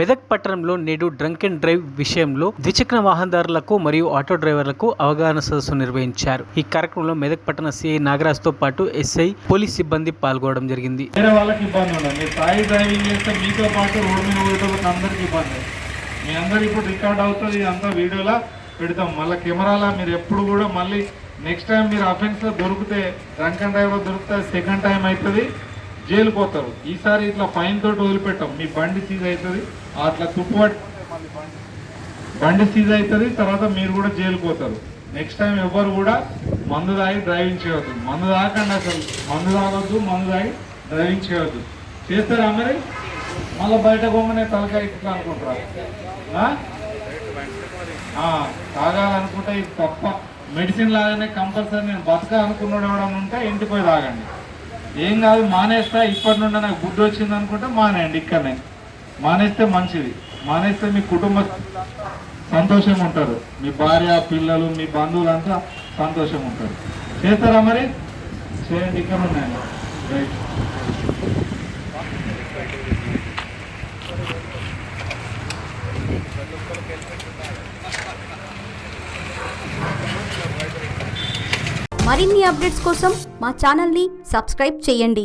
మెదక్ పట్టణంలో నేడు drunk and drive విషయంలో ద్విచక్ర వాహనదారులకు మరియు ఆటో డ్రైవర్లకు అవగాహన సదస్సు నిర్వహించారు. ఈ కార్యక్రమంలో మెదక్ పట్టణ సిఐ నాగరాజ్తో పాటు ఎస్ఐ పోలీస్ సిబ్బంది పాల్గొనడం జరిగింది. వేరే వాళ్ళకి ఇబ్బంది ఉండదు. మీరు సాయి డ్రైవింగ్ చేస్తే మీతో పాటు రోడ్డు మీద పోయేటప్పుడు అందరికీ ఇబ్బంది. మీ అందరు ఇప్పుడు రికార్డ్ అవుతుంది, ఇదంతా వీడియోలా పెడతాం. మళ్ళీ కెమెరాలా మీరు ఎప్పుడు కూడా మళ్ళీ నెక్స్ట్ టైం మీరు అఫెన్స్లో దొరికితే డ్రంక్ అండ్ డ్రైవ్లో దొరికితే సెకండ్ టైం అవుతుంది, జైలు పోతారు. ఈసారి ఇట్లా ఫైన్ తోటి వదిలిపెట్టాం. మీ బండి సీజ్ అవుతుంది, అట్లా తుప్పుపట్టుకుంటే మళ్ళీ బండి సీజ్ అవుతుంది, తర్వాత మీరు కూడా జైలు పోతారు. నెక్స్ట్ టైం ఎవరు కూడా మందు తాగి డ్రైవింగ్ చేయవద్దు. మందు తాగండి, అసలు మందు తాగొద్దు, మందు తాగి డ్రైవింగ్ చేయవద్దు. చేస్తారా మరి? మళ్ళీ బయట పోగానే తలకాయ ఇట్లా అనుకుంటారా? తాగాలనుకుంటే ఇది తప్ప. మెడిసిన్ లాగానే కంపల్సరీ నేను బతకాలనుకున్నాడు ఎవడన్నా ఉంటే ఇంటికి పోయి తాగండి. ఏం కాదు, మానేస్తా ఇప్పటి నుండి నాకు బుద్ధి వచ్చింది అనుకుంటే మానేయండి. ఇక్కడనే మానేస్తే మంచిది. మానేస్తే మీ కుటుంబ సంతోషంగా ఉంటారు, మీ భార్య పిల్లలు మీ బంధువులంతా సంతోషంగా ఉంటారు. చేస్తారా మరి? చేయండి. ఇక్కడ ఉన్నాయండి. రైట్. మరిన్ని అప్డేట్స్ కోసం మా ఛానల్ని సబ్స్క్రైబ్ చేయండి.